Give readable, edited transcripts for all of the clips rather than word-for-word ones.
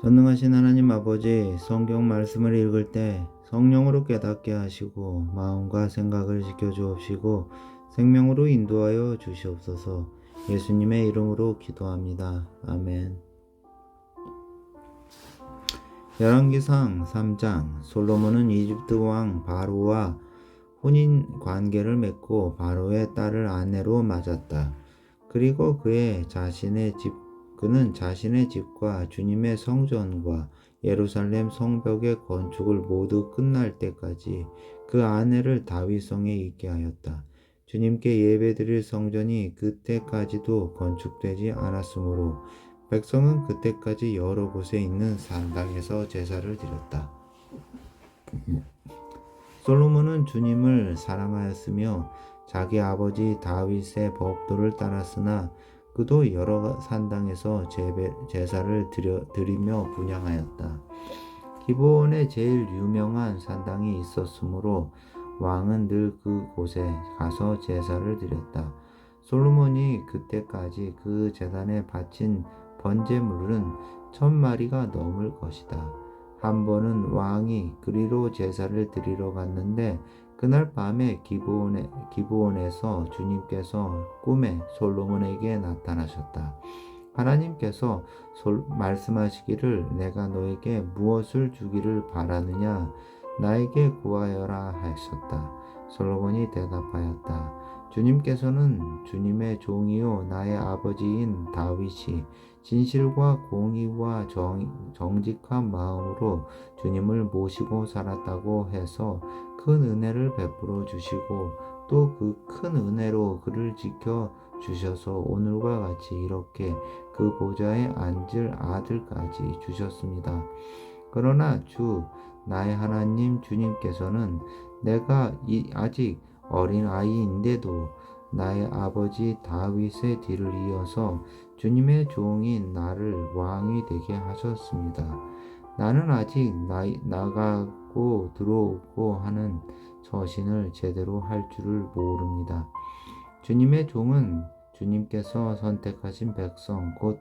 전능하신 하나님 아버지, 성경 말씀을 읽을 때 성령으로 깨닫게 하시고 마음과 생각을 지켜주옵시고 생명으로 인도하여 주시옵소서. 예수님의 이름으로 기도합니다. 아멘. 열왕기상 3장. 솔로몬은 이집트 왕 바로와 혼인 관계를 맺고 바로의 딸을 아내로 맞았다. 그리고 그는 자신의 집과 주님의 성전과 예루살렘 성벽의 건축을 모두 끝날 때까지 그 아내를 다윗성에 있게 하였다. 주님께 예배드릴 성전이 그때까지도 건축되지 않았으므로 백성은 그때까지 여러 곳에 있는 산당에서 제사를 드렸다. 솔로몬은 주님을 사랑하였으며 자기 아버지 다윗의 법도를 따랐으나 그도 여러 산당에서 제사를 드리며 분향하였다. 기브온에 제일 유명한 산당이 있었으므로 왕은 늘 그곳에 가서 제사를 드렸다. 솔로몬이 그때까지 그 제단에 바친 번제물은 1000마리가 넘을 것이다. 한 번은 왕이 그리로 제사를 드리러 갔는데 그날 밤에 기브온에서 주님께서 꿈에 솔로몬에게 나타나셨다. 하나님께서 말씀하시기를 내가 너에게 무엇을 주기를 바라느냐 나에게 구하여라 하셨다. 솔로몬이 대답하였다. 주님께서는 주님의 종이요 나의 아버지인 다윗이 진실과 공의와 정직한 마음으로 주님을 모시고 살았다고 해서 큰 은혜를 베풀어 주시고 또 그 큰 은혜로 그를 지켜 주셔서 오늘과 같이 이렇게 그 보좌에 앉을 아들까지 주셨습니다. 그러나 나의 하나님 주님께서는 내가 아직 어린 아이인데도 나의 아버지 다윗의 뒤를 이어서 주님의 종인 나를 왕이 되게 하셨습니다. 나는 아직 나가고 들어오고 하는 서신을 제대로 할 줄을 모릅니다. 주님의 종은 주님께서 선택하신 백성 곧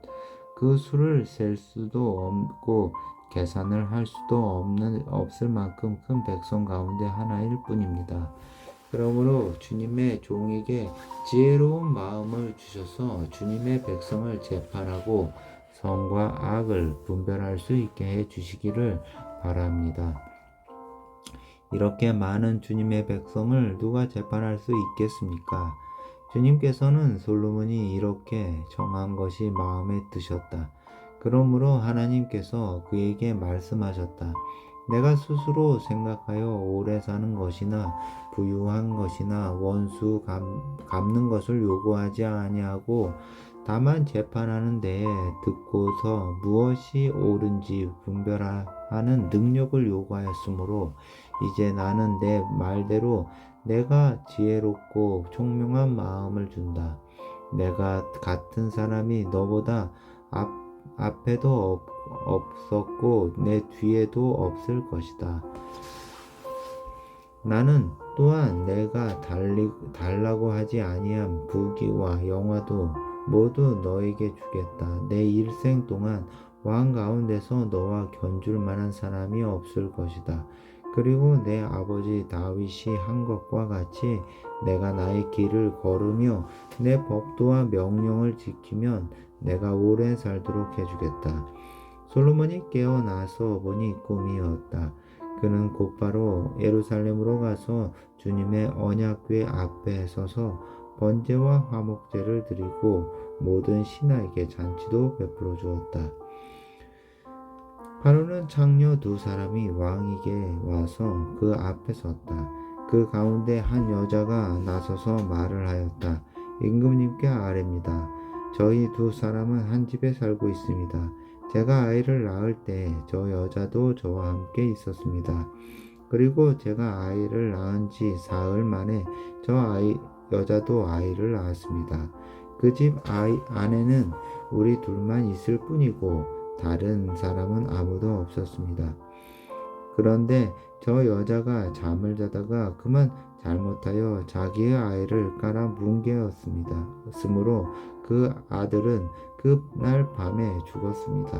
그 수를 셀 수도 없고 계산을 할 수도 없을 만큼 큰 백성 가운데 하나일 뿐입니다. 그러므로 주님의 종에게 지혜로운 마음을 주셔서 주님의 백성을 재판하고 선과 악을 분별할 수 있게 해 주시기를 바랍니다. 이렇게 많은 주님의 백성을 누가 재판할 수 있겠습니까? 주님께서는 솔로몬이 이렇게 정한 것이 마음에 드셨다. 그러므로 하나님께서 그에게 말씀하셨다. 내가 스스로 생각하여 오래 사는 것이나 부유한 것이나 원수 갚는 것을 요구하지 아니하고 다만 재판하는 데에 듣고서 무엇이 옳은지 분별하는 능력을 요구하였으므로 이제 나는 내 말대로 내가 지혜롭고 총명한 마음을 준다. 내가 같은 사람이 너보다 앞에도 없었고 내 뒤에도 없을 것이다. 나는 또한 내가 달라고 하지 아니한 부귀와 영화도 모두 너에게 주겠다. 내 일생 동안 왕 가운데서 너와 견줄 만한 사람이 없을 것이다. 그리고 내 아버지 다윗이 한 것과 같이 내가 나의 길을 걸으며 내 법도와 명령을 지키면 내가 오래 살도록 해주겠다. 솔로몬이 깨어나서 보니 꿈이었다. 그는 곧바로 예루살렘으로 가서 주님의 언약궤 앞에 서서 번제와 화목제를 드리고 모든 신하에게 잔치도 베풀어 주었다. 바로는 창녀 2사람이 왕에게 와서 그 앞에 섰다. 그 가운데 한 여자가 나서서 말을 하였다. 임금님께 아뢰입니다. 저희 2사람은 한 집에 살고 있습니다. 제가 아이를 낳을 때 저 여자도 저와 함께 있었습니다. 그리고 제가 아이를 낳은 지 사흘 만에 여자도 아이를 낳았습니다. 그 집 안에는 우리 둘만 있을 뿐이고 다른 사람은 아무도 없었습니다. 그런데 저 여자가 잠을 자다가 그만 잘못하여 자기의 아이를 깔아 뭉개었으므로 그 아들은 그날 밤에 죽었습니다.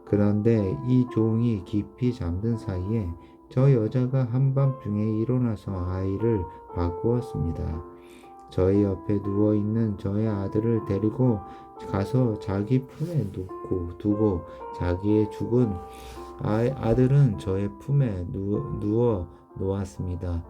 그런데 이 종이 깊이 잠든 사이에 저 여자가 한밤중에 일어나서 아이를 바꾸었습니다. 저희 옆에 누워있는 저의 아들을 데리고 가서 자기 품에 두고 자기의 죽은 아들은 저의 품에 누워 놓았습니다.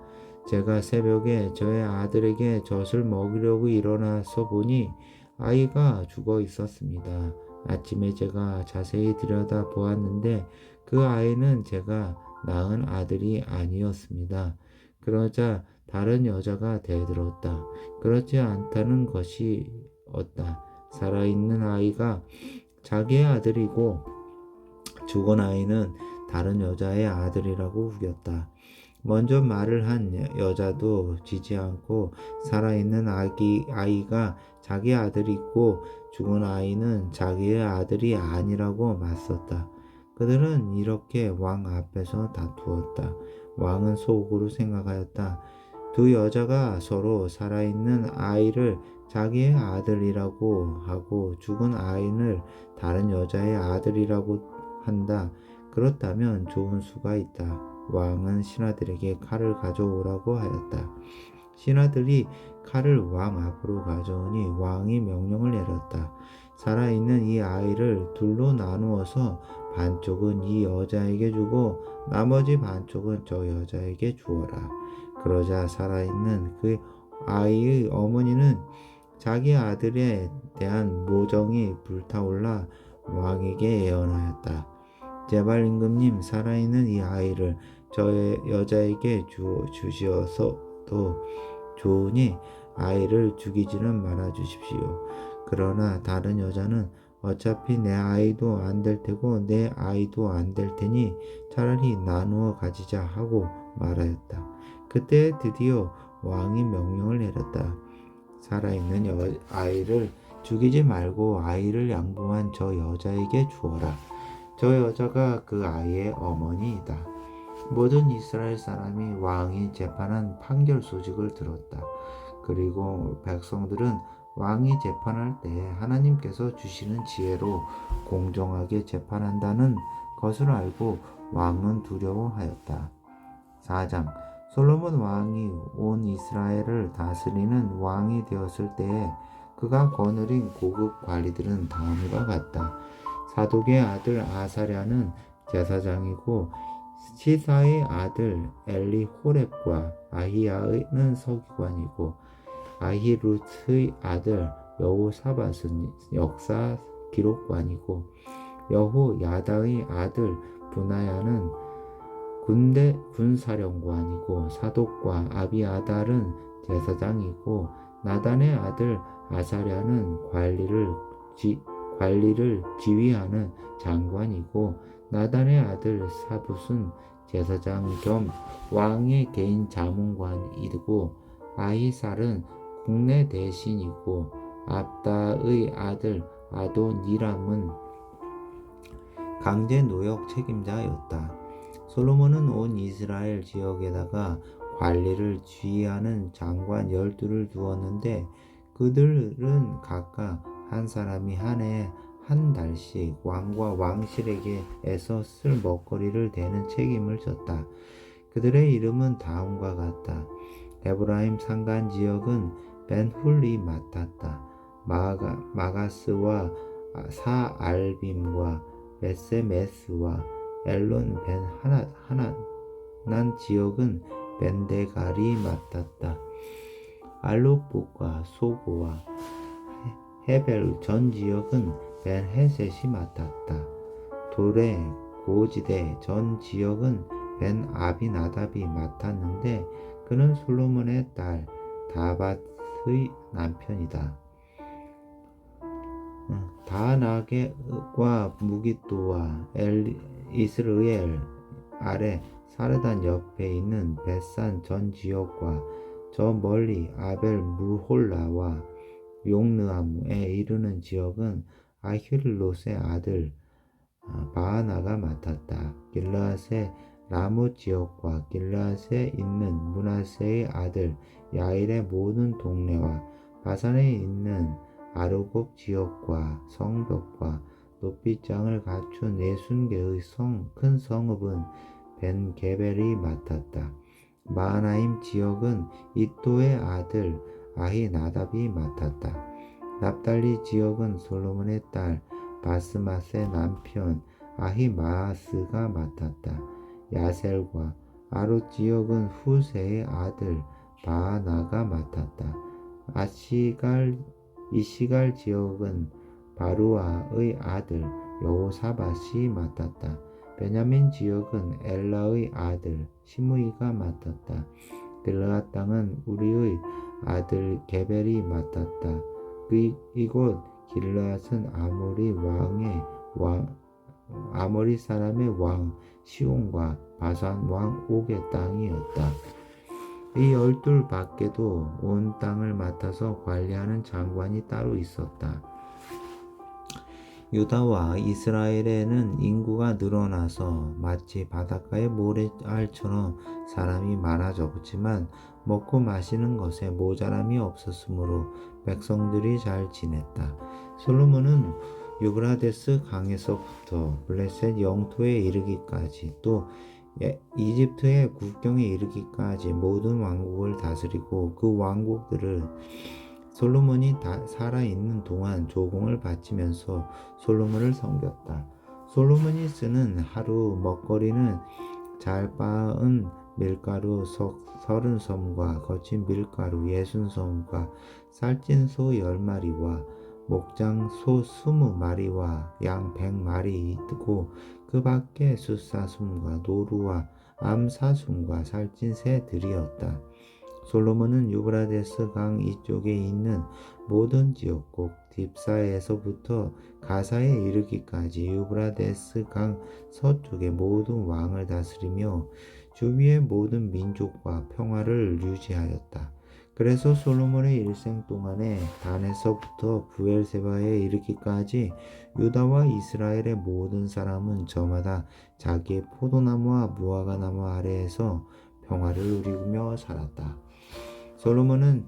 제가 새벽에 저의 아들에게 젖을 먹이려고 일어나서 보니 아이가 죽어 있었습니다. 아침에 제가 자세히 들여다 보았는데 그 아이는 제가 낳은 아들이 아니었습니다. 그러자 다른 여자가 대들었다. 그렇지 않다는 것이 없다. 살아있는 아이가 자기의 아들이고 죽은 아이는 다른 여자의 아들이라고 우겼다. 먼저 말을 한 여자도 지지 않고 살아있는 아이가 자기 아들이고 죽은 아이는 자기의 아들이 아니라고 맞섰다. 그들은 이렇게 왕 앞에서 다투었다. 왕은 속으로 생각하였다. 두 여자가 서로 살아있는 아이를 자기의 아들이라고 하고 죽은 아이를 다른 여자의 아들이라고 한다. 그렇다면 좋은 수가 있다. 왕은 신하들에게 칼을 가져오라고 하였다. 신하들이 칼을 왕 앞으로 가져오니 왕이 명령을 내렸다. 살아있는 이 아이를 둘로 나누어서 반쪽은 이 여자에게 주고 나머지 반쪽은 저 여자에게 주어라. 그러자 살아있는 그 아이의 어머니는 자기 아들에 대한 모정이 불타올라 왕에게 예언하였다. 제발 임금님, 살아있는 이 아이를 저 여자에게 주시어서도 좋으니 아이를 죽이지는 말아 주십시오. 그러나 다른 여자는 어차피 내 아이도 안 될 테고 내 아이도 안 될 테니 차라리 나누어 가지자 하고 말하였다. 그때 드디어 왕이 명령을 내렸다. 살아있는 아이를 죽이지 말고 아이를 양보한 저 여자에게 주어라. 저 여자가 그 아이의 어머니이다. 모든 이스라엘 사람이 왕이 재판한 판결 소식을 들었다. 그리고 백성들은 왕이 재판할 때 하나님께서 주시는 지혜로 공정하게 재판한다는 것을 알고 왕은 두려워하였다. 4장 솔로몬 왕이 온 이스라엘을 다스리는 왕이 되었을 때에 그가 거느린 고급 관리들은 다음과 같다. 사독의 아들 아사랴는 제사장이고 시사의 아들 엘리호렙과 아히야는 서기관이고 아히루트의 아들 여호사밧은 역사 기록관이고 여호야다의 아들 분하야는 군사령관이고 사독과 아비아달은 제사장이고 나단의 아들 아사랴는 관리를 지휘하는 장관이고 나단의 아들 사붓은 제사장 겸 왕의 개인 자문관이고 아히살은 국내 대신이고 압다의 아들 아도니람은 강제 노역 책임자였다. 솔로몬은 온 이스라엘 지역에다가 관리를 지휘하는 장관 12를 두었는데 그들은 각각 한 사람이 한 해에 한 달씩 왕과 왕실에게서 쓸 먹거리를 대는 책임을 졌다. 그들의 이름은 다음과 같다. 에브라임 산간 지역은 벤훌이 맡았다. 마가스와 사알빔과 베세메스와 엘론 벤 하난 지역은 벤데갈이 맡았다. 알로봇과 소고와 헤벨 전 지역은 벤 헤셋이 맡았다. 도레 고지대 전 지역은 벤 아비나답이 맡았는데 그는 솔로몬의 딸 다밧의 남편이다. 다나게과 무기또와 이스르엘 아래 사르단 옆에 있는 벳산 전 지역과 저 멀리 아벨 물홀라와 용르암에 이르는 지역은 아힐롯의 아들 바하나가 맡았다. 길르앗의 라못 지역과 길르앗에 있는 므낫세의 아들 야일의 모든 동네와 바산에 있는 아르곱 지역과 성벽과 높이장을 갖춘 60개의 큰 성읍은 벤 게벨이 맡았다. 마하나임 지역은 이또의 아들 아히나답이 맡았다. 납달리 지역은 솔로몬의 딸 바스맛의 남편 아히마아스가 맡았다. 야셀과 아롯 지역은 후세의 아들 바하나가 맡았다. 이시갈 지역은 바루아의 아들 여호사밧이 맡았다. 베냐민 지역은 엘라의 아들 시므이가 맡았다. 길르앗 땅은 우리의 아들 게벨이 맡았다. 이곳 길르앗은 아모리 사람의 왕 시온과 바산 왕 옥의 땅이었다. 이 12 밖에도 온 땅을 맡아서 관리하는 장관이 따로 있었다. 유다와 이스라엘에는 인구가 늘어나서 마치 바닷가의 모래알처럼 사람이 많아졌지만 먹고 마시는 것에 모자람이 없었으므로 백성들이 잘 지냈다. 솔로몬은 유브라데스 강에서부터 블레셋 영토에 이르기까지 또 이집트의 국경에 이르기까지 모든 왕국을 다스리고 그 왕국들을 솔로몬이 살아있는 동안 조공을 바치면서 솔로몬을 섬겼다. 솔로몬이 쓰는 하루 먹거리는 잘 빻은 밀가루 30섬과 거친 밀가루 60섬과 살찐 소 10마리와 목장 소 20마리와 양 100마리이고 그 밖에 숫사슴과 노루와 암사슴과 살찐 새들이었다. 솔로몬은 유브라데스 강 이쪽에 있는 모든 지역국 딥사에서부터 가사에 이르기까지 유브라데스 강 서쪽의 모든 왕을 다스리며 주위의 모든 민족과 평화를 유지하였다. 그래서 솔로몬의 일생 동안에 단에서부터 부엘세바에 이르기까지 유다와 이스라엘의 모든 사람은 저마다 자기의 포도나무와 무화과나무 아래에서 평화를 누리며 살았다. 솔로몬은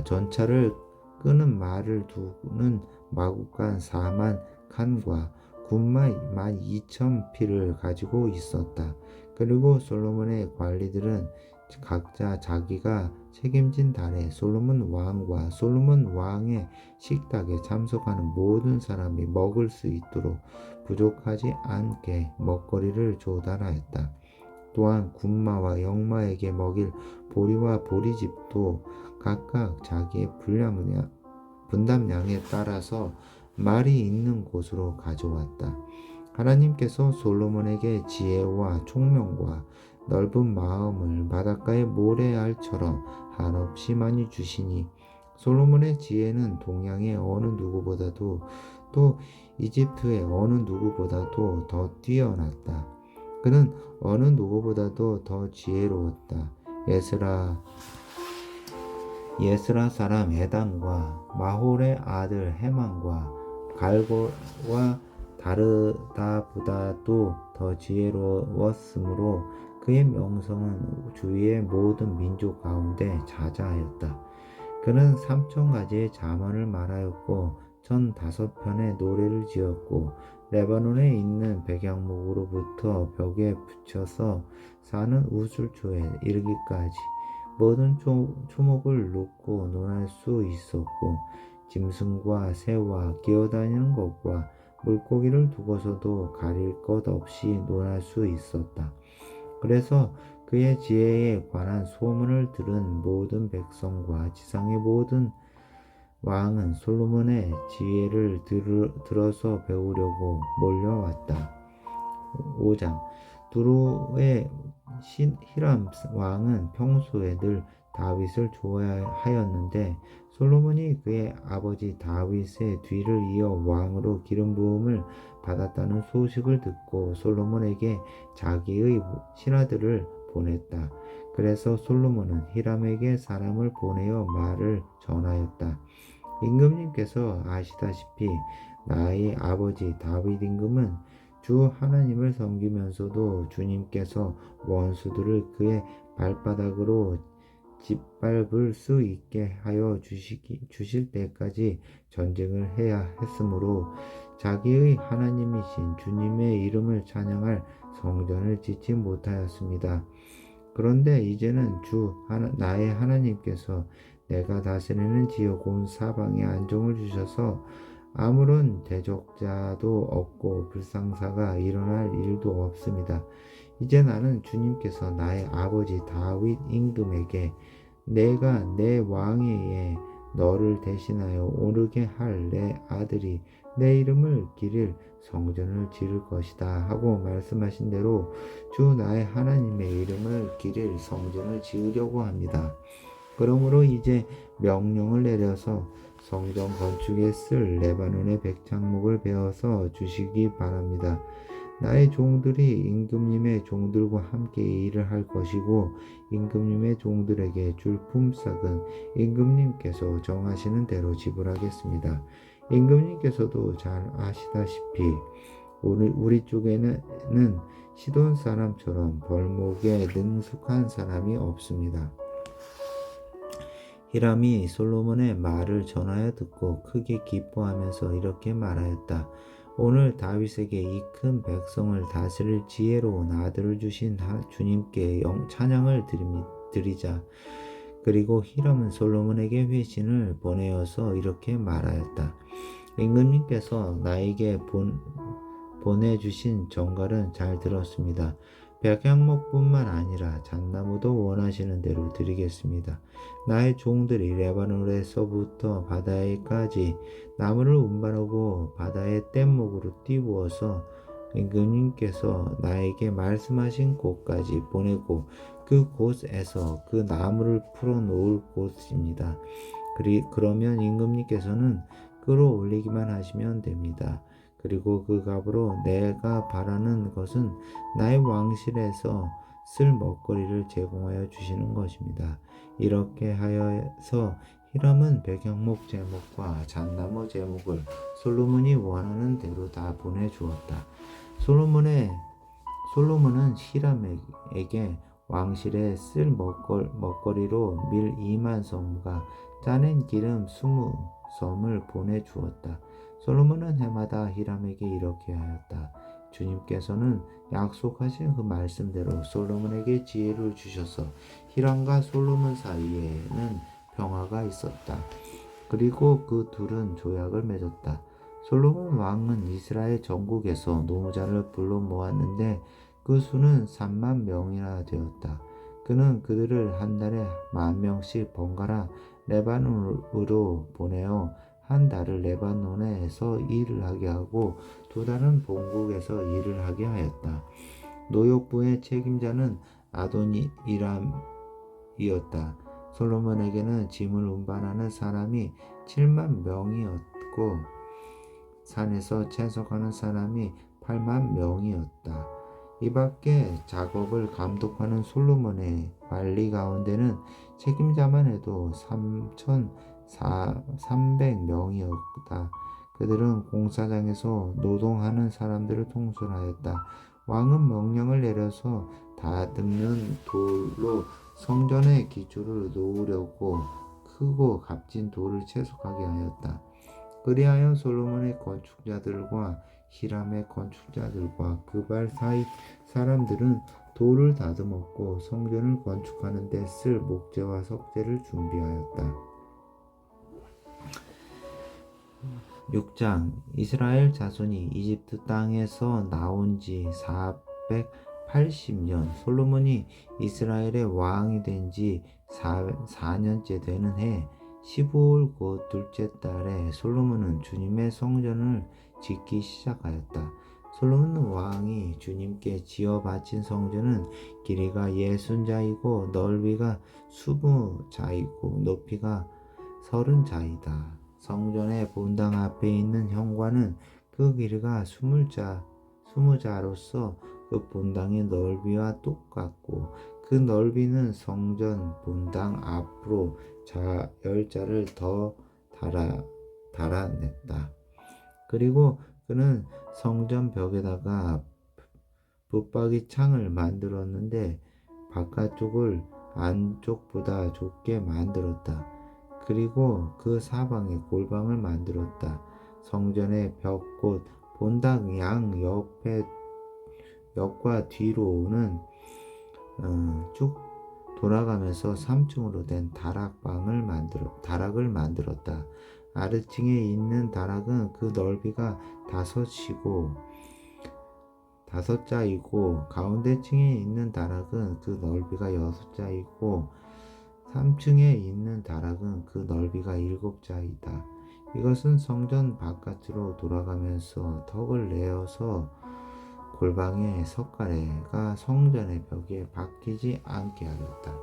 전차를 끄는 말을 두는 마구간 4만 칸과 군마 12,000피를 가지고 있었다. 그리고 솔로몬의 관리들은 각자 자기가 책임진 달에 솔로몬 왕과 솔로몬 왕의 식탁에 참석하는 모든 사람이 먹을 수 있도록 부족하지 않게 먹거리를 조달하였다. 또한 군마와 영마에게 먹일 보리와 보리집도 각각 자기의 분담량에 따라서 말이 있는 곳으로 가져왔다. 하나님께서 솔로몬에게 지혜와 총명과 넓은 마음을 바닷가의 모래알처럼 한없이 많이 주시니 솔로몬의 지혜는 동양의 어느 누구보다도 또 이집트의 어느 누구보다도 더 뛰어났다. 그는 어느 누구보다도 더 지혜로웠다. 예스라 사람 에단과 마홀의 아들 헤만과 갈고와 다르다보다도 더 지혜로웠으므로 그의 명성은 주위의 모든 민족 가운데 자자하였다. 그는 3,000가지의 자문을 말하였고 1,005편의 노래를 지었고 레바논에 있는 백양목으로부터 벽에 붙여서 사는 우슬초에 이르기까지 모든 초목을 놓고 논할 수 있었고 짐승과 새와 기어다니는 것과 물고기를 두고서도 가릴 것 없이 논할 수 있었다. 그래서 그의 지혜에 관한 소문을 들은 모든 백성과 지상의 모든 왕은 솔로몬의 지혜를 들어서 배우려고 몰려왔다. 5장 두로의 히람 왕은 평소에 늘 다윗을 좋아하였는데 솔로몬이 그의 아버지 다윗의 뒤를 이어 왕으로 기름 부음을 받았다는 소식을 듣고 솔로몬에게 자기의 신하들을 보냈다. 그래서 솔로몬은 히람에게 사람을 보내어 말을 전하였다. 임금님께서 아시다시피 나의 아버지 다윗 임금은 주 하나님을 섬기면서도 주님께서 원수들을 그의 발바닥으로 짓밟을 수 있게 하여 주실 때까지 전쟁을 해야 했으므로 자기의 하나님이신 주님의 이름을 찬양할 성전을 짓지 못하였습니다. 그런데 이제는 나의 하나님께서 내가 다스리는 지역 온 사방에 안정을 주셔서 아무런 대적자도 없고 불상사가 일어날 일도 없습니다. 이제 나는 주님께서 나의 아버지 다윗 임금에게 내가 내 왕위에 너를 대신하여 오르게 할 내 아들이 내 이름을 기릴 성전을 지을 것이다 하고 말씀하신 대로 주 나의 하나님의 이름을 기릴 성전을 지으려고 합니다. 그러므로 이제 명령을 내려서 성전 건축에 쓸 레바논의 백향목을 베어서 주시기 바랍니다. 나의 종들이 임금님의 종들과 함께 일을 할 것이고 임금님의 종들에게 줄 품삯은 임금님께서 정하시는 대로 지불하겠습니다. 임금님께서도 잘 아시다시피 우리 쪽에는 시돈 사람처럼 벌목에 능숙한 사람이 없습니다. 히람이 솔로몬의 말을 전하여 듣고 크게 기뻐하면서 이렇게 말하였다. 오늘 다윗에게 이 큰 백성을 다스릴 지혜로운 아들을 주신 주님께 찬양을 드리자. 그리고 히람은 솔로몬에게 회신을 보내어서 이렇게 말하였다. 임금님께서 나에게 보내주신 전갈은 잘 들었습니다. 백향목뿐만 아니라 잣나무도 원하시는 대로 드리겠습니다. 나의 종들이 레바논에서부터 바다에까지 나무를 운반하고 바다의 뗏목으로 띄우어서 임금님께서 나에게 말씀하신 곳까지 보내고 그 곳에서 그 나무를 풀어놓을 곳입니다. 그러면 임금님께서는 끌어올리기만 하시면 됩니다. 그리고 그 값으로 내가 바라는 것은 나의 왕실에서 쓸 먹거리를 제공하여 주시는 것입니다. 이렇게 하여서 히람은 백향목 제목과 잣나무 제목을 솔로몬이 원하는 대로 다 보내주었다. 솔로몬은 히람에게 왕실에 쓸 먹거리로 밀 2만 섬과 짜낸 기름 20섬을 보내주었다. 솔로몬은 해마다 히람에게 이렇게 하였다. 주님께서는 약속하신 그 말씀대로 솔로몬에게 지혜를 주셔서 히람과 솔로몬 사이에는 평화가 있었다. 그리고 그 둘은 조약을 맺었다. 솔로몬 왕은 이스라엘 전국에서 노무자를 불러 모았는데 그 수는 3만 명이나 되었다. 그는 그들을 한 달에 10,000명씩 번갈아 레바논으로 보내어 한 달을 레바논에서 일을 하게 하고 2달은 본국에서 일을 하게 하였다. 노역부의 책임자는 아도니람이었다. 솔로몬에게는 짐을 운반하는 사람이 7만 명이었고 산에서 채석하는 사람이 8만 명이었다. 이 밖에 작업을 감독하는 솔로몬의 관리 가운데는 책임자만 해도 3,300명이었다. 그들은 공사장에서 노동하는 사람들을 통솔하였다. 왕은 명령을 내려서 다듬는 돌로 성전의 기초를 놓으려고 크고 값진 돌을 채석하게 하였다. 그리하여 솔로몬의 건축자들과 히람의 건축자들과 그발 사이 사람들은 돌을 다듬었고 성전을 건축하는 데 쓸 목재와 석재를 준비하였다. 6장 이스라엘 자손이 이집트 땅에서 나온 지 480년 솔로몬이 이스라엘의 왕이 된 지 4년째 되는 해 15월 곧 둘째 달에 솔로몬은 주님의 성전을 짓기 시작하였다. 솔로몬 왕이 주님께 지어 바친 성전은 길이가 60자이고 넓이가 20자이고 높이가 30자이다. 성전의 본당 앞에 있는 현관은 그 길이가 20자로서 그 본당의 넓이와 똑같고 그 넓이는 성전 본당 앞으로 10자를 더 달아냈다. 그리고 그는 성전 벽에다가 붙박이 창을 만들었는데 바깥쪽을 안쪽보다 좁게 만들었다. 그리고 그 사방에 골방을 만들었다. 성전의 벽 곧 본당 양 옆과 뒤로는 쭉 돌아가면서 3층으로 된 다락을 만들었다. 아래층에 있는 다락은 그 넓이가 5자이고 가운데 층에 있는 다락은 그 넓이가 6자이고 3층에 있는 다락은 그 넓이가 7자이다. 이것은 성전 바깥으로 돌아가면서 턱을 내어서 골방의 석가래가 성전의 벽에 박히지 않게 하였다.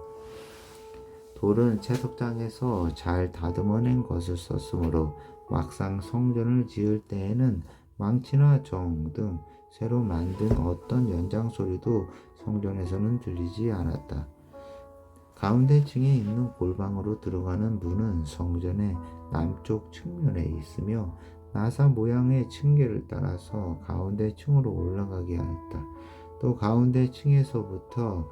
돌은 채석장에서 잘 다듬어낸 것을 썼으므로 막상 성전을 지을 때에는 망치나 정 등 새로 만든 어떤 연장 소리도 성전에서는 들리지 않았다. 가운데 층에 있는 골방으로 들어가는 문은 성전의 남쪽 측면에 있으며 나사 모양의 층계를 따라서 가운데 층으로 올라가게 하였다. 또 가운데 층에서부터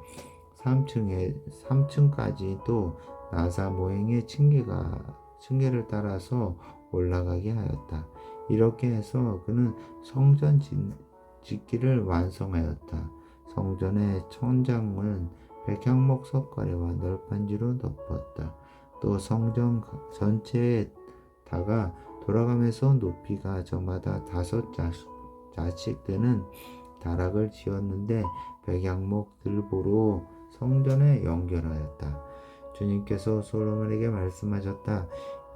3층까지도 나사 모양의 층계를 따라서 올라가게 하였다. 이렇게 해서 그는 성전 짓기를 완성하였다. 성전의 천장은 백향목 석가래와 널판지로 덮었다. 또 성전 전체에다가 돌아가면서 높이가 저마다 5자씩 되는 다락을 지었는데 백향목 들보로 성전에 연결하였다. 주님께서 솔로몬에게 말씀하셨다.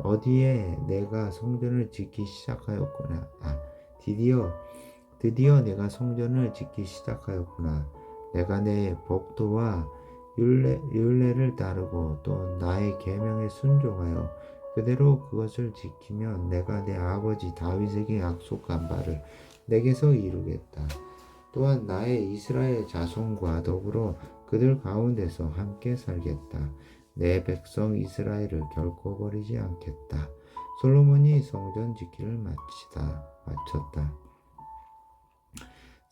어디에 내가 성전을 짓기 시작하였구나. 드디어 내가 성전을 짓기 시작하였구나. 내가 내 법도와 율례를 따르고 또 나의 계명에 순종하여 그대로 그것을 지키면 내가 내 아버지 다윗에게 약속한 바를 내게서 이루겠다. 또한 나의 이스라엘 자손과 더불어 그들 가운데서 함께 살겠다. 내 백성 이스라엘을 결코 버리지 않겠다. 솔로몬이 성전 짓기를 마쳤다.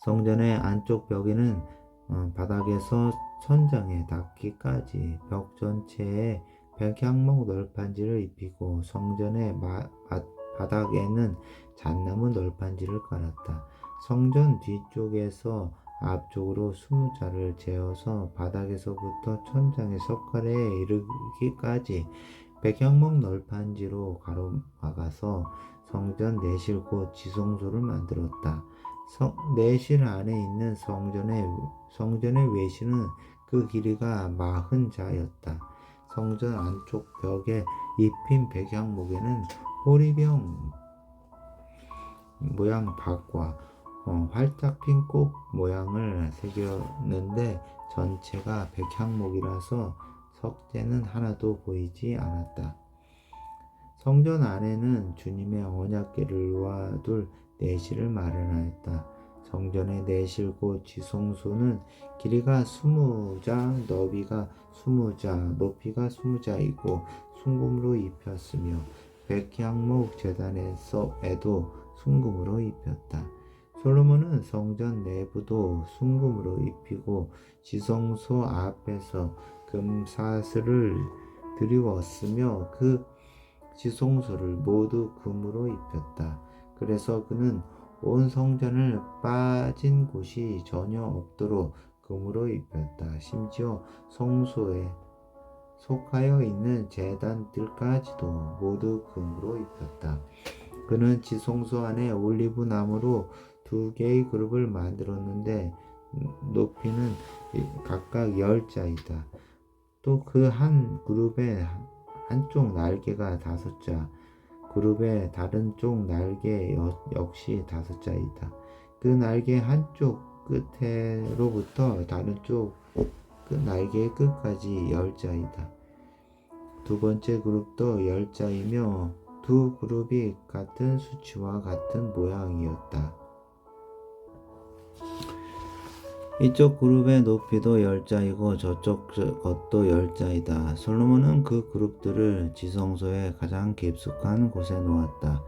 성전의 안쪽 벽에는 바닥에서 천장에 닿기까지 벽 전체에 백향목 널판지를 입히고 성전의 바닥에는 잣나무 널판지를 깔았다. 성전 뒤쪽에서 앞쪽으로 20자를 재어서 바닥에서부터 천장의 석가래에 이르기까지 백향목 널판지로 가로막아서 성전 내실 곧 지성소를 만들었다. 내실 안에 있는 성전의 외실은 그 길이가 40자였다. 성전 안쪽 벽에 입힌 백향목에는 호리병 모양 박과 활짝 핀 꽃 모양을 새겼는데 전체가 백향목이라서 석재는 하나도 보이지 않았다. 성전 안에는 주님의 언약궤를 놓아둘 내실을 마련하였다. 성전의 내실 곧 지성소는 길이가 20자, 너비가 20자, 높이가 20자이고 순금으로 입혔으며 백향목 제단에도 순금으로 입혔다. 솔로몬은 성전 내부도 순금으로 입히고 지성소 앞에서 금사슬을 드리웠으며 그 지성소를 모두 금으로 입혔다. 그래서 그는 온 성전을 빠진 곳이 전혀 없도록 금으로 입혔다. 심지어 성소에 속하여 있는 제단들까지도 모두 금으로 입혔다. 그는 지성소 안에 올리브 나무로 2개의 그룹을 만들었는데 높이는 각각 10자이다. 또 그 한 그룹의 한쪽 날개가 5자, 그룹의 다른 쪽 날개 역시 5자이다. 그 날개 한쪽 끝에로부터 다른 쪽 날개의 끝까지 10자이다. 두 번째 그룹도 10자이며 두 그룹이 같은 수치와 같은 모양이었다. 이쪽 그룹의 높이도 10자이고 저쪽 것도 10자이다. 솔로몬은 그 그룹들을 지성소의 가장 깊숙한 곳에 놓았다.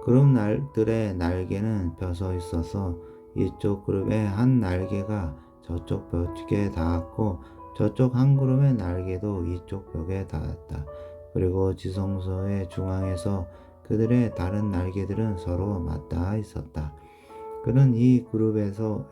그룹들의 날개는 펴서 있어서 이쪽 그룹의 한 날개가 저쪽 벽에 닿았고 저쪽 한 그룹의 날개도 이쪽 벽에 닿았다. 그리고 지성소의 중앙에서 그들의 다른 날개들은 서로 맞닿아 있었다. 그는 이 그룹에도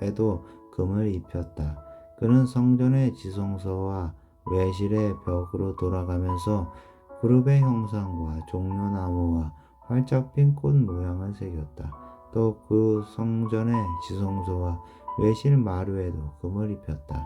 금을 입혔다. 그는 성전의 지성소와 외실의 벽으로 돌아가면서 그룹의 형상과 종려나무와 활짝 핀 꽃 모양을 새겼다. 또 그 성전의 지성소와 외실 마루에도 금을 입혔다.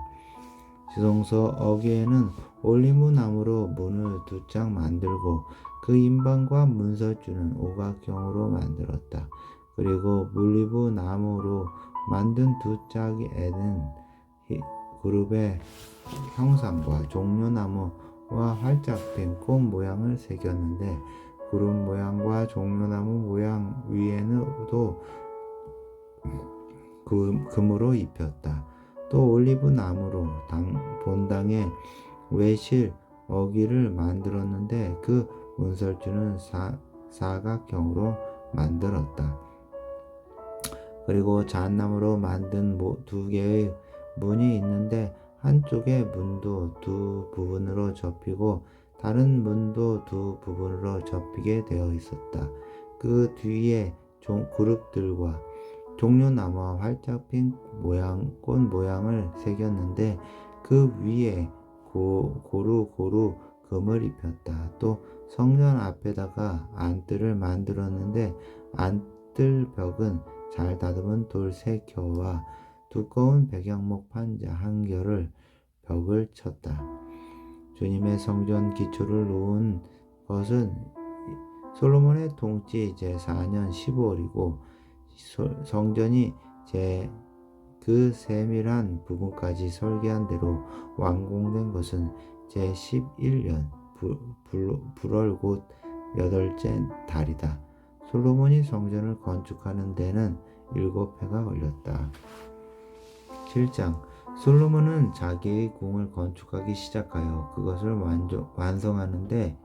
지성소 어귀에는 올리브 나무로 문을 2짝 만들고 그 인방과 문설주는 오각형으로 만들었다. 그리고 물리부 나무로 만든 2짝에는 그룹의 형상과 종려나무와 활짝 핀 꽃 모양을 새겼는데 그룹 모양과 종려나무 모양 위에도 금으로 입혔다. 또 올리브 나무로 본당의 외실 어귀를 만들었는데 그 문설주는 사각형으로 만들었다. 그리고 잣나무로 만든 2개의 문이 있는데 한쪽의 문도 2 부분으로 접히고 다른 문도 2 부분으로 접히게 되어 있었다. 그 뒤에 그룹들과 종려나무와 활짝 핀 꽃 모양을 새겼는데 그 위에 고루 금을 입혔다. 또 성전 앞에다가 안뜰을 만들었는데 안뜰 벽은 잘 다듬은 돌 3켜와 두꺼운 백향목 판자 1겹을 벽을 쳤다. 주님의 성전 기초를 놓은 것은 솔로몬의 통치 제4년 15월이고 성전이 그 세밀한 부분까지 설계한 대로 완공된 것은 제11년 불월 곧 8째 달이다. 솔로몬이 성전을 건축하는 데는 7해가 걸렸다. 7장 솔로몬은 자기의 궁을 건축하기 시작하여 그것을 완성하는데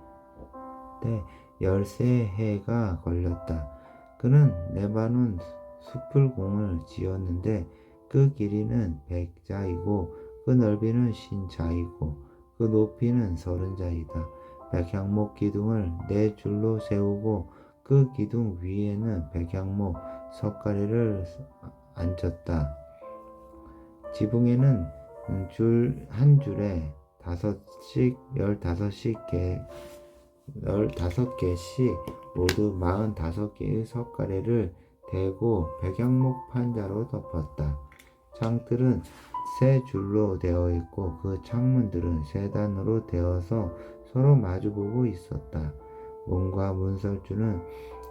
13해가 걸렸다. 그는 레바논 숲을궁을 지었는데 그 길이는 100자이고 그 넓이는 50자이고 그 높이는 30자이다. 백향목 기둥을 4줄로 세우고 그 기둥 위에는 백향목 석가래를 앉혔다. 지붕에는 한 줄에 15개씩 모두 45개의 석가래를 대고 백향목 판자로 덮었다. 창틀은 3줄로 되어 있고 그 창문들은 3단으로 되어서 서로 마주보고 있었다. 문과 문설주는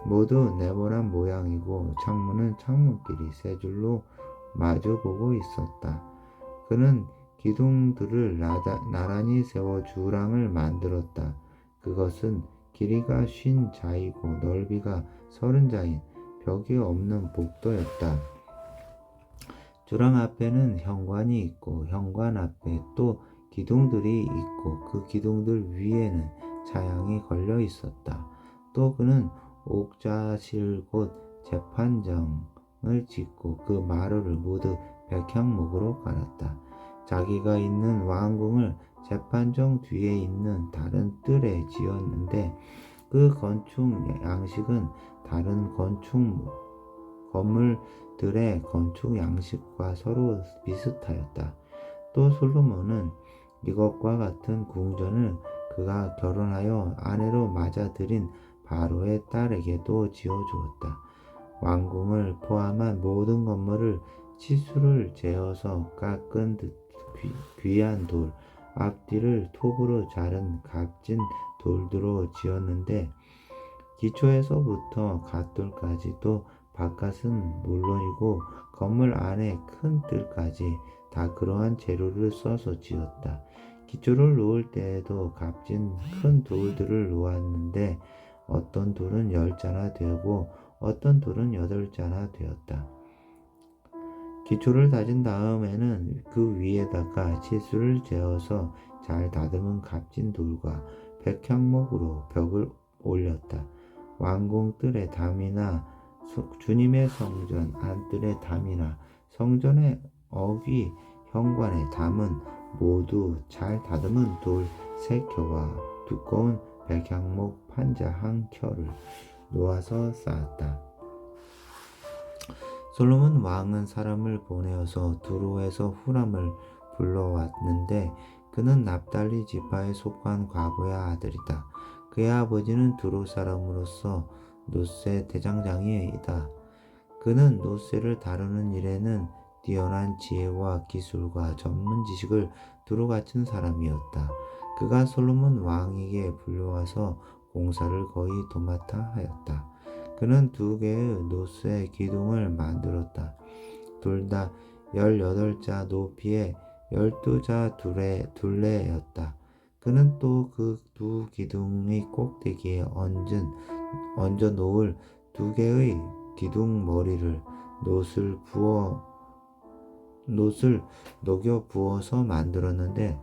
모두 네모난 모양이고 창문은 창문끼리 3줄로 마주보고 있었다. 그는 기둥들을 나란히 세워 주랑을 만들었다. 그것은 길이가 50자이고 넓이가 30자인 벽이 없는 복도였다. 주랑 앞에는 현관이 있고 현관 앞에 또 기둥들이 있고 그 기둥들 위에는 차양이 걸려 있었다. 또 그는 옥좌실 곧 재판정을 짓고 그 마루를 모두 백향목으로 깔았다. 자기가 있는 왕궁을 재판정 뒤에 있는 다른 뜰에 지었는데 그 건축 양식은 다른 건물들의 건축 양식과 서로 비슷하였다. 또 솔로몬은 이것과 같은 궁전을 그가 결혼하여 아내로 맞아들인 바로의 딸에게도 지어주었다. 왕궁을 포함한 모든 건물을 치수를 재어서 깎은 귀한 돌, 앞뒤를 톱으로 자른 값진 돌들로 지었는데 기초에서부터 갓돌까지 또 바깥은 물론이고 건물 안에 큰 뜰까지 다 그러한 재료를 써서 지었다. 기초를 놓을 때에도 값진 큰 돌들을 놓았는데 어떤 돌은 10자나 되고 어떤 돌은 8자나 되었다. 기초를 다진 다음에는 그 위에다가 치수를 재어서 잘 다듬은 값진 돌과 백향목으로 벽을 올렸다. 왕궁 뜰의 담이나 주님의 성전 안뜰의 담이나 성전의 어귀 현관의 담은 모두 잘 다듬은 돌 3켜와 두꺼운 백향목 판자 1켜를 놓아서 쌓았다. 솔로몬 왕은 사람을 보내어서 두로에서 후람을 불러왔는데 그는 납달리 지파에 속한 과부의 아들이다. 그의 아버지는 두로 사람으로서 노세 대장장이이다. 그는 노세를 다루는 일에는 뛰어난 지혜와 기술과 전문 지식을 두루 갖춘 사람이었다. 그가 솔로몬 왕에게 불려와서 공사를 거의 도맡아 하였다. 그는 2개의 노세 기둥을 만들었다. 둘 다 18자 높이에 12자 둘레였다. 그는 또 그 2기둥의 꼭대기에 얹어 놓을 2개의 기둥 머리를 노슬 녹여 부어서 만들었는데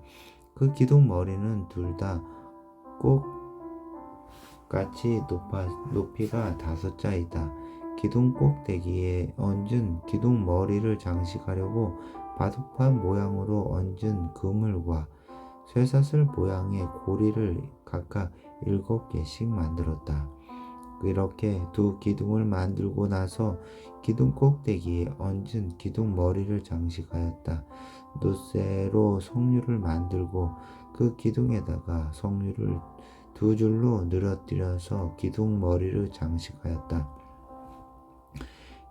그 기둥 머리는 둘 다 똑같이 높이가 5자이다. 기둥 꼭대기에 얹은 기둥 머리를 장식하려고 바둑판 모양으로 얹은 그물과 쇠사슬 모양의 고리를 각각 7개씩 만들었다. 이렇게 2기둥을 만들고 나서 기둥 꼭대기에 얹은 기둥 머리를 장식하였다. 노쇠로 석류를 만들고 그 기둥에다가 석류를 2줄로 늘어뜨려서 기둥 머리를 장식하였다.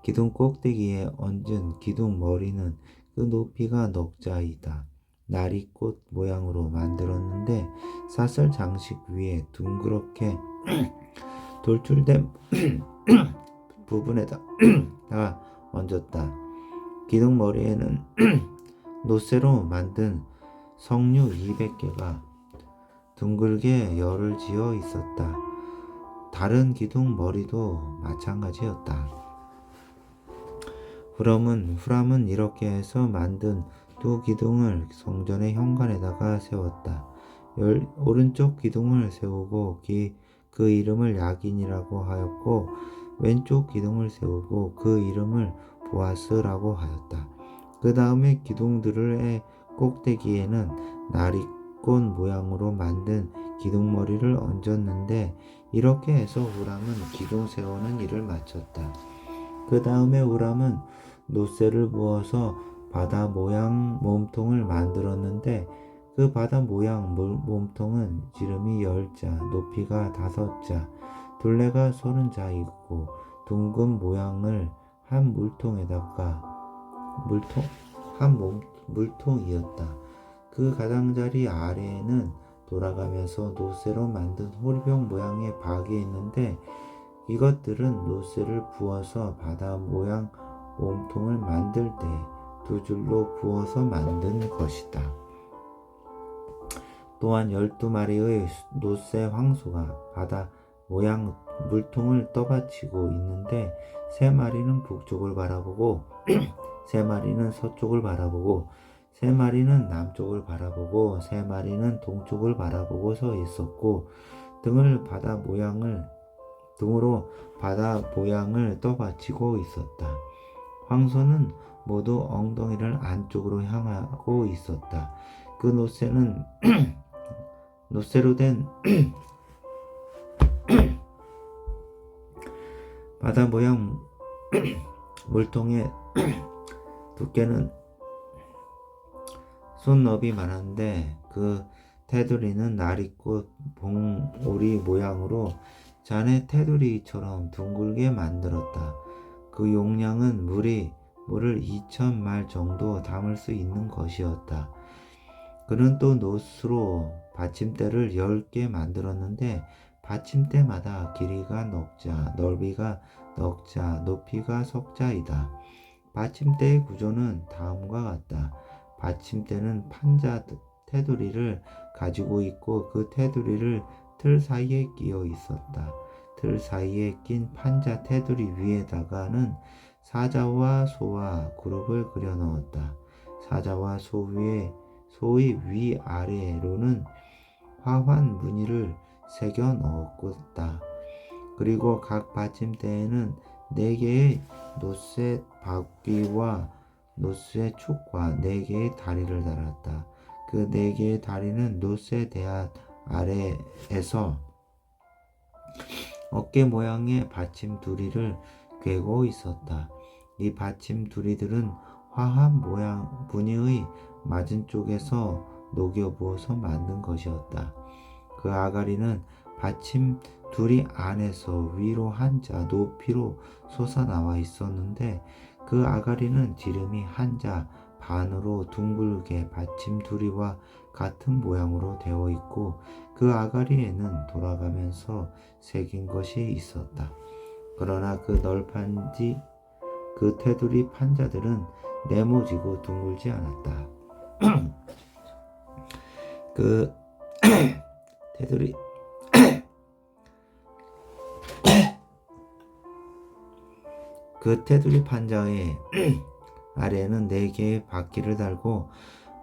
기둥 꼭대기에 얹은 기둥 머리는 그 높이가 넉자이다. 나리꽃 모양으로 만들었는데 사슬 장식 위에 둥그렇게 돌출된 부분에다 얹었다. 기둥 머리에는 노쇠로 만든 석류 200개가 둥글게 열을 지어 있었다. 다른 기둥 머리도 마찬가지였다. 후람은 이렇게 해서 만든 2기둥을 성전의 현관에다가 세웠다. 오른쪽 기둥을 세우고 그 이름을 야긴이라고 하였고 왼쪽 기둥을 세우고 그 이름을 보아스라고 하였다. 그 다음에 기둥들의 꼭대기에는 나리꽃 모양으로 만든 기둥머리를 얹었는데 이렇게 해서 후람은 기둥 세우는 일을 마쳤다. 그 다음에 후람은 노쇠를 부어서 바다 모양 몸통을 만들었는데 그 바다 모양 몸통은 지름이 10자, 높이가 5자, 둘레가 30자이고 둥근 모양을 한 물통이었다. 그 가장자리 아래에는 돌아가면서 노쇠로 만든 호리병 모양의 박이 있는데 이것들은 노쇠를 부어서 바다 모양 몸통을 만들 때 2줄로 부어서 만든 것이다. 또한 12마리의 노쇠 황소가 바다 모양 물통을 떠받치고 있는데 3마리는 북쪽을 바라보고 3마리는 서쪽을 바라보고 3마리는 남쪽을 바라보고 3마리는 동쪽을 바라보고 서 있었고 등으로 바다 모양을 떠받치고 있었다. 황소는 모두 엉덩이를 안쪽으로 향하고 있었다. 그 노쇠로 된 바다 모양 물통의 두께는 손너비 많았는데 그 테두리는 나리꽃 봉오리 모양으로 잔의 테두리처럼 둥글게 만들었다. 그 용량은 물을 2000말 정도 담을 수 있는 것이었다. 그는 또 노스로 받침대를 10개 만들었는데 받침대마다 길이가 넉자, 넓이가 넉자, 높이가 석자이다. 받침대의 구조는 다음과 같다. 받침대는 판자 테두리를 가지고 있고 그 테두리를 틀 사이에 끼어 있었다. 틀 사이에 낀 판자 테두리 위에다가는 사자와 소와 그룹을 그려 넣었다. 사자와 소의 위아래로는 화환 무늬를 새겨 넣었다. 그리고 각 받침대에는 4개의 노쇠 바퀴와 노쇠 축과 4개의 다리를 달았다. 그 4개의 다리는 노쇠 대야 아래에서 어깨 모양의 받침 두리를 꿰고 있었다. 이 받침 두리들은 화합 모양 무늬의 맞은 쪽에서 녹여 부어서 만든 것이었다. 그 아가리는 받침 두리 안에서 위로 한자 높이로 솟아나와 있었는데 그 아가리는 지름이 한자 반으로 둥글게 받침 두리와 같은 모양으로 되어 있고 그 아가리에는 돌아가면서 새긴 것이 있었다. 그러나 그 널판지 그 테두리 판자들은 네모지고 둥글지 않았다. 그 테두리 그 테두리 판자의 아래에는 4개의 바퀴를 달고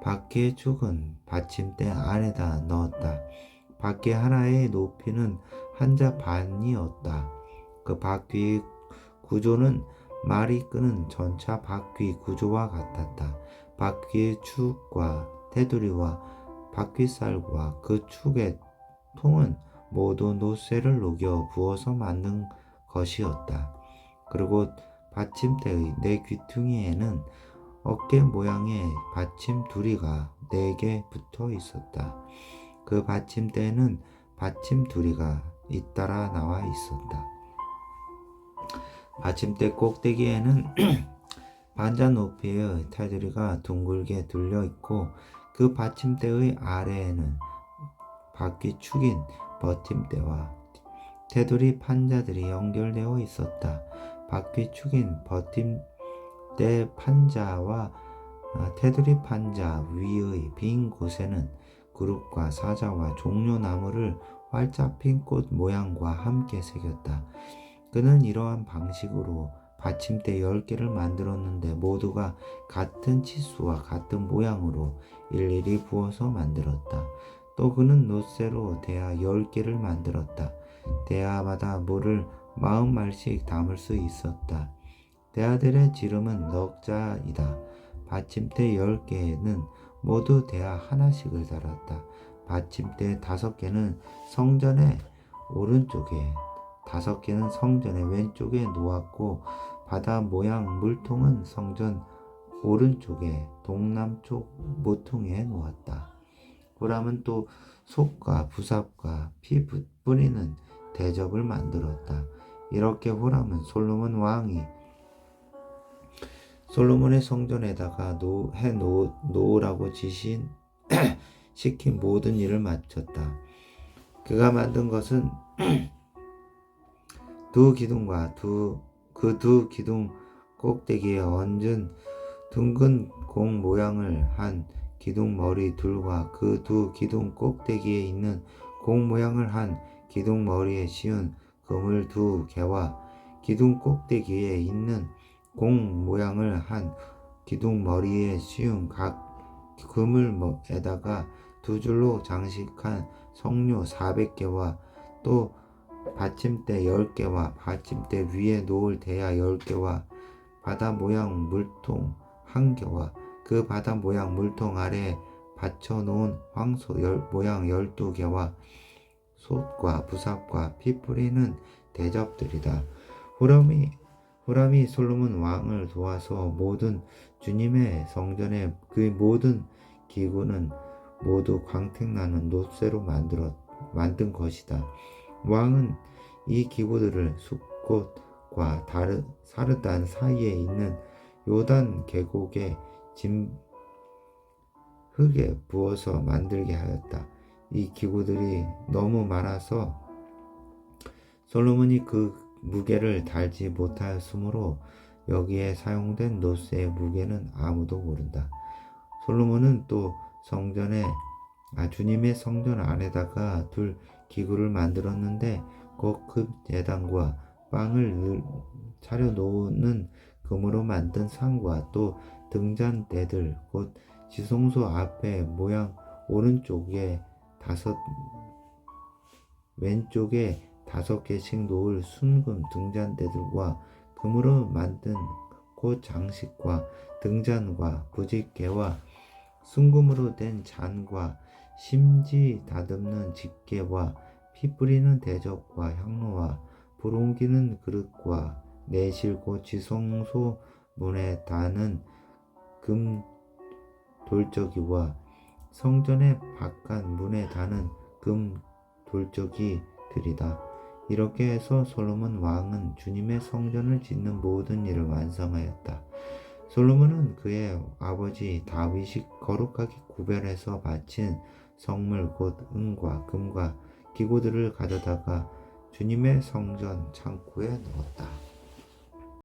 바퀴의 축은 받침대 안에다 넣었다. 바퀴 하나의 높이는 한자 반이었다. 그 바퀴의 구조는 말이 끄는 전차 바퀴 구조와 같았다. 바퀴의 축과 테두리와 바퀴살과 그 축의 통은 모두 노쇠를 녹여 부어서 만든 것이었다. 그리고 받침대의 4귀퉁이에는 어깨 모양의 받침 두리가 4개 붙어 있었다. 그 받침대에는 받침 두리가 잇따라 나와 있었다. 받침대 꼭대기에는 반자 높이의 테두리가 둥글게 둘려 있고 그 받침대의 아래에는 바퀴 축인 버팀대와 테두리 판자들이 연결되어 있었다. 바퀴 축인 버팀대 판자와 테두리 판자 위의 빈 곳에는 그룹과 사자와 종려나무를 활짝 핀 꽃 모양과 함께 새겼다. 그는 이러한 방식으로 받침대 10개를 만들었는데 모두가 같은 치수와 같은 모양으로 일일이 부어서 만들었다. 또 그는 놋쇠로 대야 10개를 만들었다. 대야마다 물을 40말씩 담을 수 있었다. 대야들의 지름은 넉 자이다. 받침대 10개에는 모두 대야 하나씩을 달았다. 받침대 5개는 성전의 오른쪽에 5개는 성전의 왼쪽에 놓았고 바다 모양 물통은 성전 오른쪽에 동남쪽 모퉁이에 놓았다. 후람은 또 속과 부삽과 피 뿌리는 대접을 만들었다. 이렇게 후람은 솔로몬 왕이 솔로몬의 성전에다가 해 놓으라고 시킨 모든 일을 마쳤다. 그가 만든 것은 두 기둥과 그 두 기둥 꼭대기에 얹은 둥근 공 모양을 한 기둥 머리 둘과 그 두 기둥 꼭대기에 있는 공 모양을 한 기둥 머리에 씌운 그물 2개와 기둥 꼭대기에 있는 공 모양을 한 기둥 머리에 씌운 각 그물에다가 2줄로 장식한 성료 400개와 또 받침대 10개와 받침대 위에 놓을 대야 10개와 바다 모양 물통 1개와 그 바다 모양 물통 아래에 받쳐놓은 황소 모양 12개와 솥과 부삽과 피 뿌리는 대접들이다. 후람이 솔로몬 왕을 도와서 모든 주님의 성전의 그 모든 기구는 모두 광택나는 놋쇠로 만든 것이다. 왕은 이 기구들을 숫곳과 사르단 사이에 있는 요단 계곡의 흙에 부어서 만들게 하였다. 이 기구들이 너무 많아서 솔로몬이 그 무게를 달지 못하였으므로 여기에 사용된 놋쇠의 무게는 아무도 모른다. 솔로몬은 또 주님의 성전 안에다가 둘 기구를 만들었는데 곧 그 예단과 빵을 차려 놓는 금으로 만든 상과 또 등잔대들 곧 지성소 앞에 모양 오른쪽에 왼쪽에 5개씩 놓을 순금 등잔대들과 금으로 만든 곧 장식과 등잔과 부집개와 순금으로 된 잔과 심지 다듬는 집게와 피 뿌리는 대접과 향로와 불 옮기는 그릇과 내실고 지성소 문에 다는 금 돌적이와 성전의 바깥 문에 다는 금 돌적이들이다. 이렇게 해서 솔로몬 왕은 주님의 성전을 짓는 모든 일을 완성하였다. 솔로몬은 그의 아버지 다윗이 거룩하게 구별해서 바친 성물 곧 은과 금과 기구들을 가져다가 주님의 성전 창고에 넣었다.